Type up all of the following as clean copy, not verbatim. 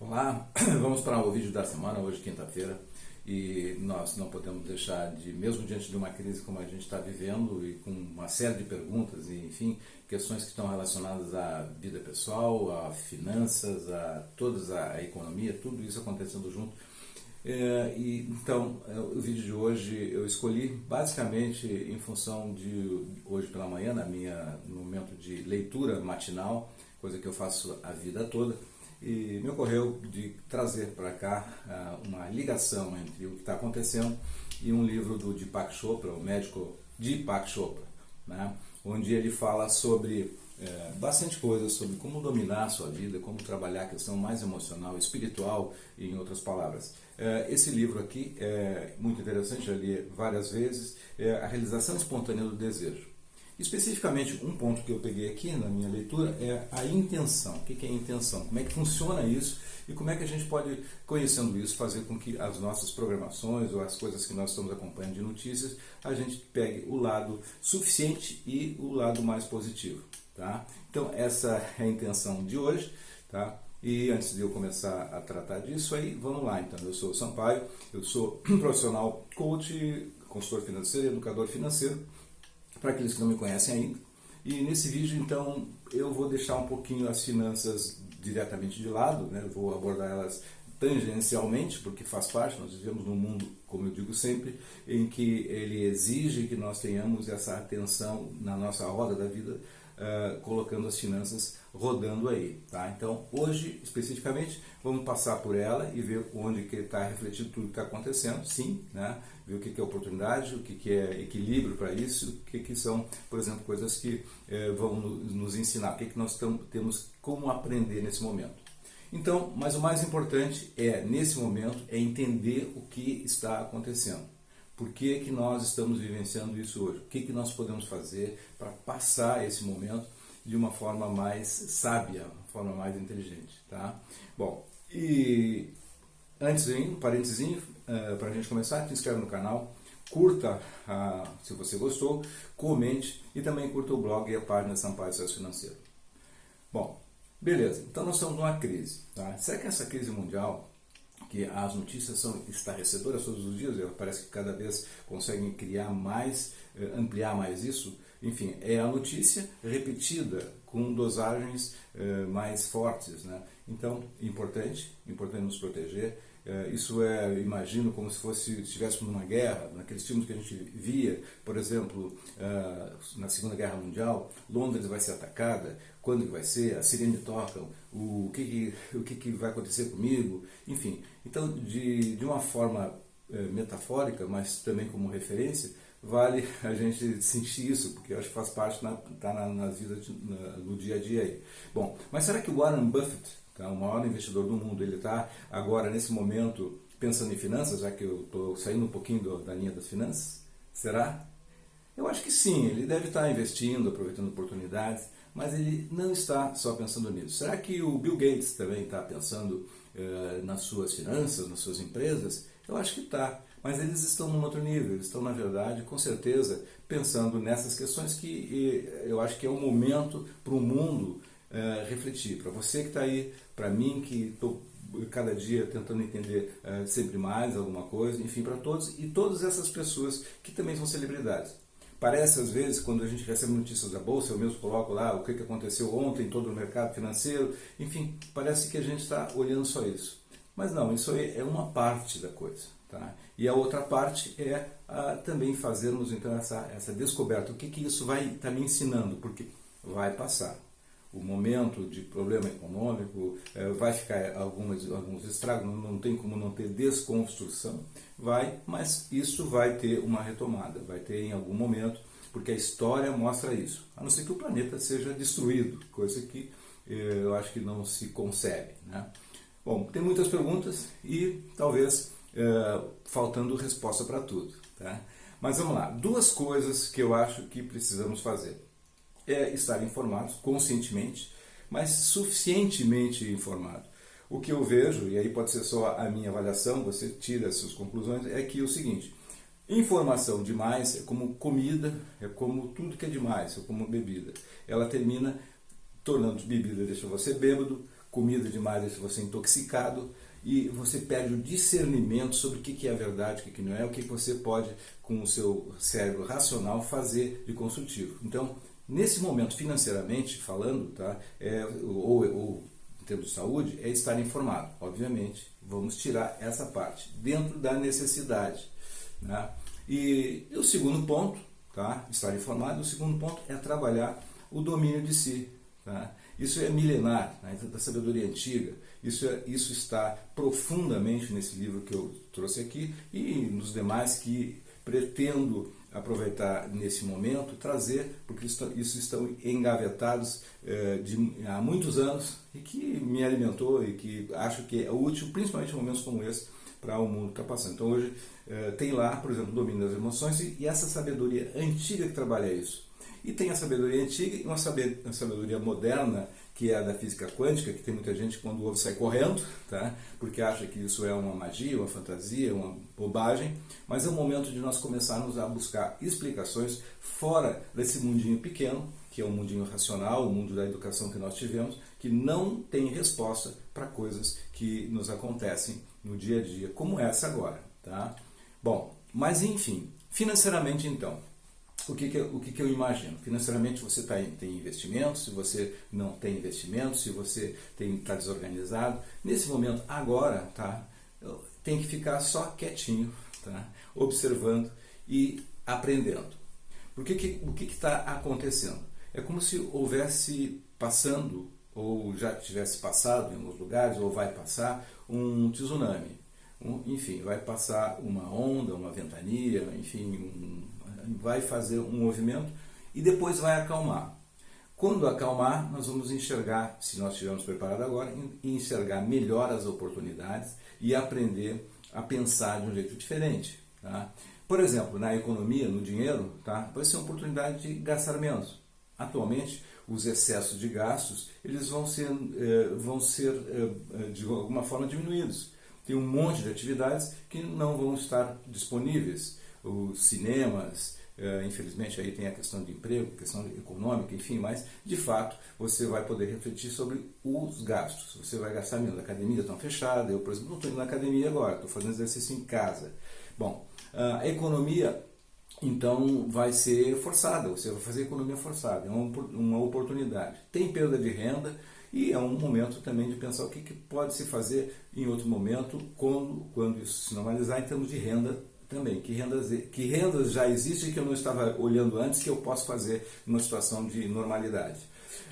Olá, vamos para o vídeo da semana, hoje quinta-feira, e nós não podemos deixar de, mesmo diante de uma crise como a gente está vivendo e com uma série de perguntas e, enfim, questões que estão relacionadas à vida pessoal, a finanças, a toda a economia, tudo isso acontecendo junto. Então, o vídeo de hoje eu escolhi basicamente em função de hoje pela manhã, no momento de leitura matinal, coisa que eu faço a vida toda. E me ocorreu de trazer para cá uma ligação entre o que está acontecendo e um livro do Deepak Chopra, o médico Deepak Chopra, né? Onde ele fala sobre bastante coisa, sobre como dominar a sua vida, como trabalhar a questão mais emocional, espiritual, em outras palavras. Esse livro aqui é muito interessante, já li várias vezes, é A Realização Espontânea do Desejo. Especificamente, um ponto que eu peguei aqui na minha leitura é a intenção. O que é a intenção? Como é que funciona isso e como é que a gente pode, conhecendo isso, fazer com que as nossas programações ou as coisas que nós estamos acompanhando de notícias, a gente pegue o lado suficiente e o lado mais positivo. Tá? Então, essa é a intenção de hoje. Tá? E antes de eu começar a tratar disso aí, vamos lá. Então, eu sou o Sampaio, eu sou profissional coach, consultor financeiro e educador financeiro, para aqueles que não me conhecem ainda. E nesse vídeo, então, eu vou deixar um pouquinho as finanças diretamente de lado, né? Vou abordar elas tangencialmente, porque faz parte, nós vivemos num mundo, como eu digo sempre, em que ele exige que nós tenhamos essa atenção na nossa roda da vida, colocando as finanças rodando aí, tá? Então, hoje, especificamente, vamos passar por ela e ver onde que está refletido tudo que está acontecendo, sim, né? Ver o que é oportunidade, o que é equilíbrio para isso, o que são, por exemplo, coisas que vão nos ensinar, o que nós temos como aprender nesse momento. Então, mas o mais importante nesse momento, é entender o que está acontecendo. Por que nós estamos vivenciando isso hoje? O que nós podemos fazer para passar esse momento de uma forma mais sábia, uma forma mais inteligente, tá? Bom, e antes de um parentezinho, para a gente começar, se inscreve no canal, curta se você gostou, comente e também curta o blog e a página Sampaio Sucesso Financeiro. Bom, beleza, então nós estamos numa crise, tá? Será que essa crise mundial, que as notícias são estarrecedoras todos os dias, parece que cada vez conseguem criar mais, ampliar mais isso, enfim, é a notícia repetida com dosagens mais fortes, né? Então, importante nos proteger. Isso imagino como se estivéssemos numa guerra, naqueles filmes que a gente via, por exemplo, na Segunda Guerra Mundial, Londres vai ser atacada, quando que vai ser, a sirene tocam, o que vai acontecer comigo, enfim. Então, de uma forma metafórica, mas também como referência, vale a gente sentir isso, porque eu acho que faz parte na vida, no dia a dia aí. Bom, mas será que o Warren Buffett, tá, o maior investidor do mundo, ele está agora, nesse momento, pensando em finanças, já que eu estou saindo um pouquinho da linha das finanças? Será? Eu acho que sim, ele deve estar investindo, aproveitando oportunidades, mas ele não está só pensando nisso. Será que o Bill Gates também está pensando nas suas finanças, nas suas empresas? Eu acho que está, mas eles estão num outro nível, eles estão, na verdade, com certeza, pensando nessas questões que eu acho que é o momento para o mundo refletir. Para você que está aí, para mim que estou cada dia tentando entender sempre mais alguma coisa, enfim, para todos e todas essas pessoas que também são celebridades. Parece, às vezes, quando a gente recebe notícias da Bolsa, eu mesmo coloco lá o que aconteceu ontem em todo o mercado financeiro, enfim, parece que a gente está olhando só isso. Mas não, isso aí é uma parte da coisa. Tá? E a outra parte é também fazermos então essa descoberta. O que isso vai estar me ensinando? Porque vai passar. O momento de problema econômico, vai ficar alguns estragos, não tem como não ter desconstrução, mas isso vai ter uma retomada, vai ter em algum momento, porque a história mostra isso, a não ser que o planeta seja destruído, coisa que eu acho que não se concebe, né? Bom, tem muitas perguntas e talvez faltando resposta para tudo, tá? Mas vamos lá, duas coisas que eu acho que precisamos fazer. Estar informados, conscientemente, mas suficientemente informado. O que eu vejo, e aí pode ser só a minha avaliação, você tira as suas conclusões, é que é o seguinte: informação demais é como comida, é como tudo que é demais, é como bebida. Ela termina tornando bebida, deixa você bêbado, comida demais deixa você intoxicado, e você perde o discernimento sobre o que é verdade, o que não é, o que você pode, com o seu cérebro racional, fazer de construtivo. Então, nesse momento, financeiramente falando, tá, ou em termos de saúde, é estar informado. Obviamente, vamos tirar essa parte, dentro da necessidade. Né? E o segundo ponto, tá, estar informado, o segundo ponto é trabalhar o domínio de si. Tá? Isso é milenar, né, da sabedoria antiga. Isso está profundamente nesse livro que eu trouxe aqui e nos demais que pretendo aproveitar nesse momento, trazer, porque isso estão engavetados há muitos anos e que me alimentou e que acho que é útil, principalmente em momentos como esse, para o mundo que está passando. Então hoje tem lá, por exemplo, o domínio das emoções e essa sabedoria antiga que trabalha isso. E tem a sabedoria antiga e uma sabedoria moderna, que é a da física quântica, que tem muita gente que quando ouve sai correndo, tá? Porque acha que isso é uma magia, uma fantasia, uma bobagem, mas é o momento de nós começarmos a buscar explicações fora desse mundinho pequeno, que é o mundinho racional, o mundo da educação que nós tivemos, que não tem resposta para coisas que nos acontecem no dia a dia, como essa agora. Tá? Bom, mas enfim, financeiramente então, o que eu imagino? Financeiramente você tem investimentos, se você não tem investimentos, se você está desorganizado. Nesse momento, agora, tá, tem que ficar só quietinho, tá, observando e aprendendo. O que está acontecendo? É como se houvesse passando, ou já tivesse passado em alguns lugares, ou vai passar um tsunami. Enfim, vai passar uma onda, uma ventania, enfim, vai fazer um movimento e depois vai acalmar. Quando acalmar, nós vamos enxergar, se nós estivermos preparados agora, enxergar melhor as oportunidades e aprender a pensar de um jeito diferente. Tá? Por exemplo, na economia, no dinheiro, tá? Vai ser uma oportunidade de gastar menos. Atualmente, os excessos de gastos eles vão ser de alguma forma diminuídos. Tem um monte de atividades que não vão estar disponíveis. Os cinemas, infelizmente aí tem a questão de emprego, questão econômica, enfim, mas de fato você vai poder refletir sobre os gastos. Você vai gastar menos. A academia está fechada, eu, por exemplo, não estou indo na academia agora, estou fazendo exercício em casa. Bom, a economia então vai ser forçada, você vai fazer economia forçada, é uma oportunidade. Tem perda de renda e é um momento também de pensar o que pode se fazer em outro momento, quando isso se normalizar em termos de renda também. Que rendas já existem que eu não estava olhando antes, que eu posso fazer numa situação de normalidade.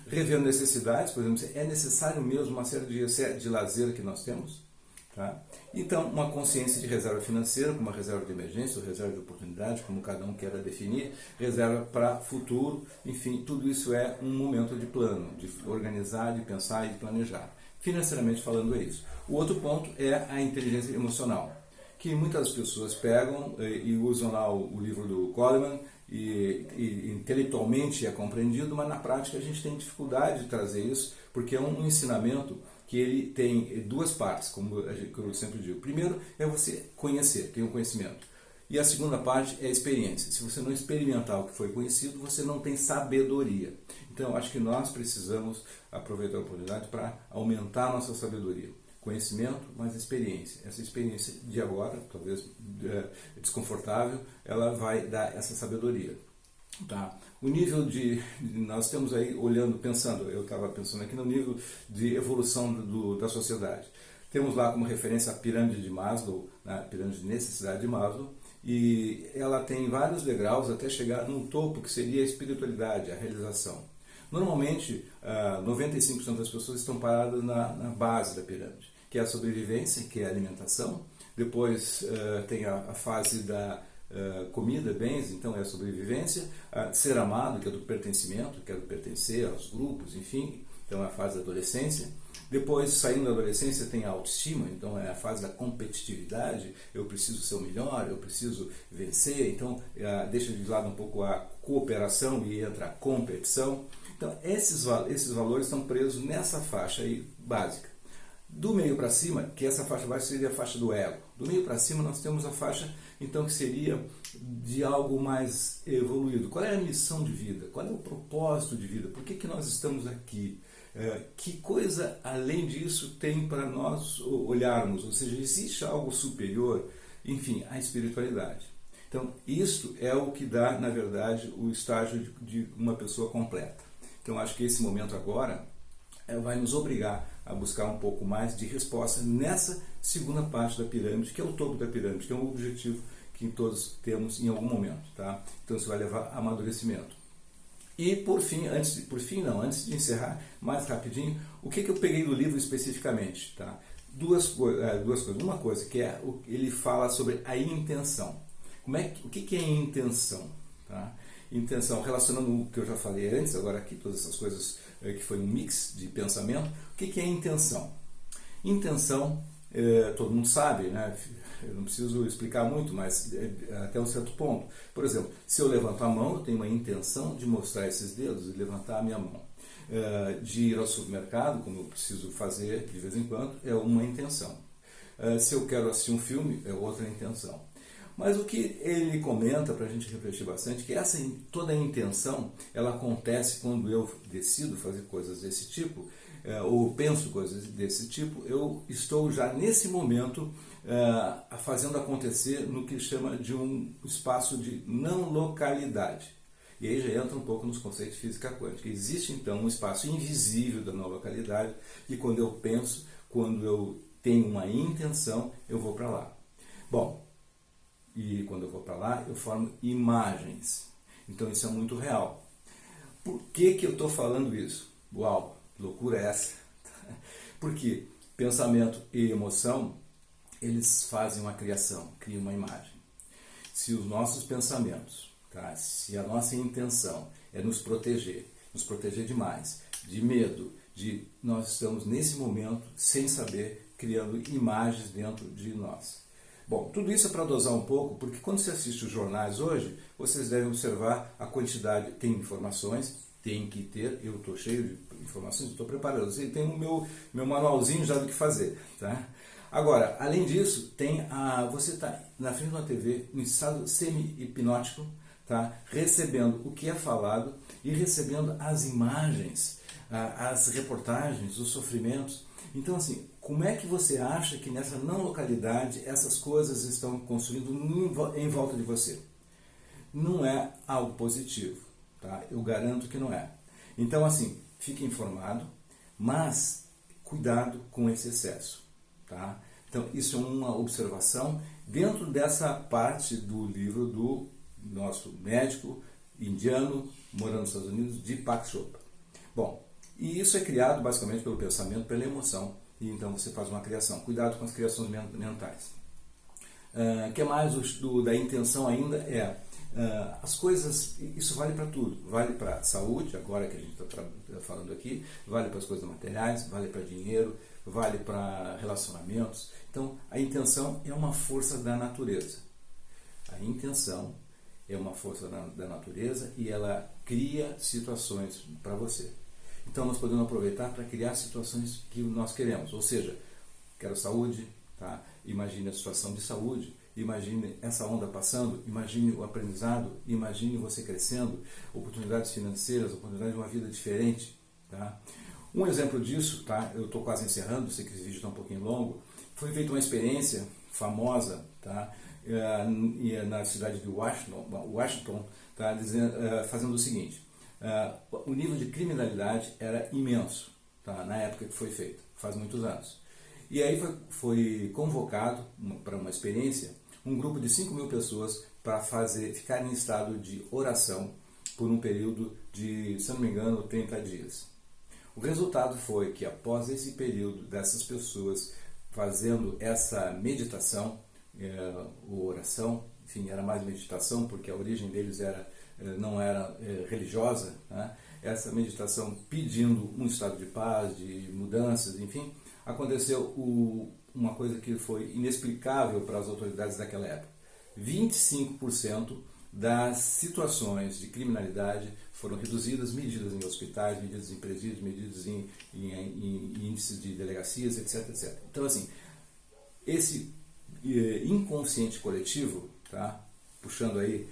Rever necessidades, por exemplo, é necessário mesmo uma série de lazer que nós temos? Tá? Então, uma consciência de reserva financeira, como uma reserva de emergência ou reserva de oportunidade, como cada um queira definir, reserva para futuro, enfim, tudo isso é um momento de plano, de organizar, de pensar e de planejar. Financeiramente falando é isso. O outro ponto é a inteligência emocional, que muitas pessoas pegam e usam lá o livro do Goleman e intelectualmente é compreendido, mas na prática a gente tem dificuldade de trazer isso, porque é um ensinamento que ele tem duas partes, como eu sempre digo. Primeiro é você conhecer, ter um conhecimento. E a segunda parte é a experiência. Se você não experimentar o que foi conhecido, você não tem sabedoria. Então, acho que nós precisamos aproveitar a oportunidade para aumentar a nossa sabedoria. Conhecimento, mas experiência. Essa experiência de agora, talvez desconfortável, ela vai dar essa sabedoria. Tá. O nível nós estamos aí olhando, pensando, eu estava pensando aqui no nível de evolução da sociedade. Temos lá como referência a pirâmide de Maslow, a pirâmide de necessidade de Maslow, e ela tem vários degraus até chegar num topo que seria a espiritualidade, a realização. Normalmente, 95% das pessoas estão paradas na base da pirâmide, que é a sobrevivência, que é a alimentação. Depois tem a fase da comida, bens, então é a sobrevivência, ser amado, que é do pertencimento, que é do pertencer aos grupos, enfim, então é a fase da adolescência. Depois, saindo da adolescência, tem a autoestima, então é a fase da competitividade, eu preciso ser o melhor, eu preciso vencer, então deixa de lado um pouco a cooperação e entra a competição. Então esses valores estão presos nessa faixa aí básica. Do meio para cima, que essa faixa baixa seria a faixa do ego. Do meio para cima nós temos a faixa então que seria de algo mais evoluído. Qual é a missão de vida? Qual é o propósito de vida? Por que nós estamos aqui? Que coisa além disso tem para nós olharmos? Ou seja, existe algo superior? Enfim, a espiritualidade. Então, isso é o que dá, na verdade, o estágio de uma pessoa completa. Então, acho que esse momento agora vai nos obrigar a buscar um pouco mais de resposta nessa segunda parte da pirâmide, que é o topo da pirâmide, que é um objetivo que todos temos em algum momento, tá? Então, isso vai levar a amadurecimento. E por fim, antes de encerrar, mais rapidinho, o que eu peguei do livro especificamente, tá? Duas coisas. Uma coisa que ele fala sobre a intenção. O que é intenção? Tá? Intenção, relacionando o que eu já falei antes, agora aqui todas essas coisas que foi um mix de pensamento. O que é intenção? Intenção, todo mundo sabe, né? Eu não preciso explicar muito, mas até um certo ponto. Por exemplo, se eu levanto a mão, eu tenho uma intenção de mostrar esses dedos e levantar a minha mão. De ir ao supermercado, como eu preciso fazer de vez em quando, é uma intenção. Se eu quero assistir um filme, é outra intenção. Mas o que ele comenta, para a gente refletir bastante, que toda a intenção, ela acontece quando eu decido fazer coisas desse tipo, ou penso coisas desse tipo, eu estou já nesse momento fazendo acontecer no que chama de um espaço de não localidade. E aí já entra um pouco nos conceitos de física quântica. Existe então um espaço invisível da não localidade, e quando eu penso, quando eu tenho uma intenção, eu vou para lá. Bom, e quando eu vou para lá, eu formo imagens. Então isso é muito real. Por que eu estou falando isso? Uau, loucura é essa? Porque pensamento e emoção, eles fazem uma criação, criam uma imagem. Se os nossos pensamentos, tá? Se a nossa intenção é nos proteger demais, de medo, nós estamos nesse momento, sem saber, criando imagens dentro de nós. Bom, tudo isso é para dosar um pouco, porque quando você assiste os jornais hoje, vocês devem observar a quantidade, tem informações, tem que ter, eu estou cheio de informações, estou preparado, você tem o meu manualzinho já do que fazer, tá? Agora, além disso, você está na frente de uma TV, em estado semi-hipnótico, tá? Recebendo o que é falado e recebendo as imagens, as reportagens, os sofrimentos. Então, assim, como é que você acha que nessa não localidade essas coisas estão construindo em volta de você? Não é algo positivo, tá? Eu garanto que não é. Então, assim, fique informado, mas cuidado com esse excesso, tá? Então, isso é uma observação dentro dessa parte do livro do nosso médico indiano, morando nos Estados Unidos, Deepak Chopra. Bom, e isso é criado basicamente pelo pensamento, pela emoção, e então você faz uma criação. Cuidado com as criações mentais. O que mais da intenção ainda as coisas, isso vale para tudo, vale para a saúde, agora que a gente está falando aqui, vale para as coisas materiais, vale para dinheiro, vale para relacionamentos. Então, a intenção é uma força da natureza. A intenção é uma força da natureza e ela cria situações para você. Então, nós podemos aproveitar para criar situações que nós queremos. Ou seja, quero saúde, tá? Imagine a situação de saúde, imagine essa onda passando, imagine o aprendizado, imagine você crescendo, oportunidades financeiras, oportunidade de uma vida diferente, tá? Um exemplo disso, tá? Eu estou quase encerrando, sei que esse vídeo está um pouquinho longo. Foi feita uma experiência famosa, tá? Na cidade de Washington, tá? Fazendo o seguinte: o nível de criminalidade era imenso, tá? Na época que foi feito, faz muitos anos. E aí foi convocado para uma experiência um grupo de 5.000 pessoas para ficar em estado de oração por um período de, se não me engano, 30 dias. O resultado foi que após esse período dessas pessoas fazendo essa meditação, ou oração, enfim, era mais meditação porque a origem deles não era religiosa, né? Essa meditação pedindo um estado de paz, de mudanças, enfim, aconteceu uma coisa que foi inexplicável para as autoridades daquela época. 25% das situações de criminalidade foram reduzidas, medidas em hospitais, medidas em presídios, medidas em índices de delegacias, etc, etc. Então, assim, esse inconsciente coletivo, tá? Puxando aí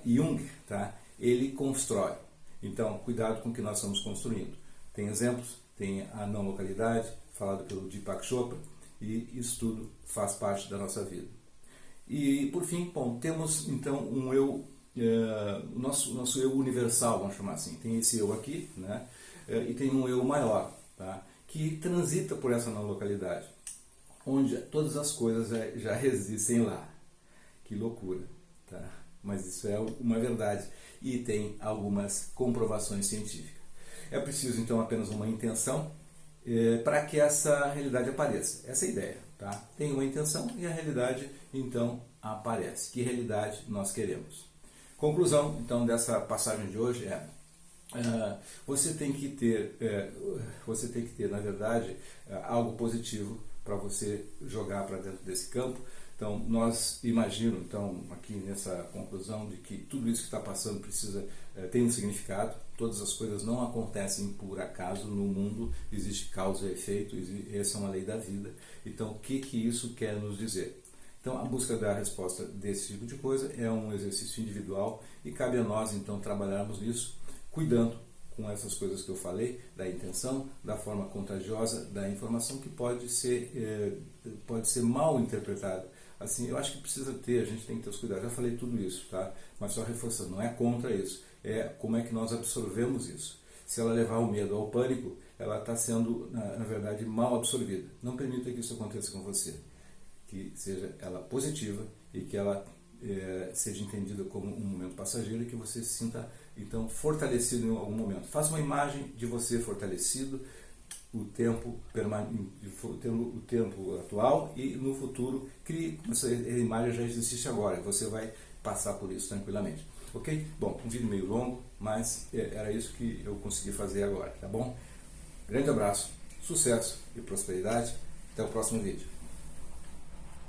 Jung, tá? Ele constrói. Então, cuidado com o que nós estamos construindo. Tem exemplos, tem a não localidade, falado pelo Deepak Chopra, e isso tudo faz parte da nossa vida. E, por fim, bom, temos então um eu, nosso eu universal, vamos chamar assim. Tem esse eu aqui, né? E tem um eu maior, tá? Que transita por essa não localidade, onde todas as coisas já existem lá. Que loucura, tá? Mas isso é uma verdade e tem algumas comprovações científicas. É preciso então apenas uma intenção para que essa realidade apareça. Essa é a ideia, tá? Tem uma intenção e a realidade então aparece. Que realidade nós queremos? Conclusão então dessa passagem de hoje é: você tem que ter na verdade algo positivo para você jogar para dentro desse campo. Então, nós imagino, então, aqui nessa conclusão de que tudo isso que está passando tem um significado. Todas as coisas não acontecem por acaso no mundo, existe causa e efeito, essa é uma lei da vida. Então, o que isso quer nos dizer? Então, a busca da resposta desse tipo de coisa é um exercício individual e cabe a nós, então, trabalharmos nisso, cuidando com essas coisas que eu falei, da intenção, da forma contagiosa, da informação que pode ser mal interpretada. Assim, eu acho que a gente tem que ter os cuidados. Já falei tudo isso, tá? Mas só reforçando, não é contra isso. É como é que nós absorvemos isso. Se ela levar ao medo, ao pânico, ela está sendo, na verdade, mal absorvida. Não permita que isso aconteça com você. Que seja ela positiva e que ela seja entendida como um momento passageiro e que você se sinta, então, fortalecido em algum momento. Faça uma imagem de você fortalecido, o tempo atual e no futuro crie, essa imagem já existe agora, você vai passar por isso tranquilamente, ok? Bom, um vídeo meio longo, mas era isso que eu consegui fazer agora, tá bom? Grande abraço, sucesso e prosperidade, até o próximo vídeo.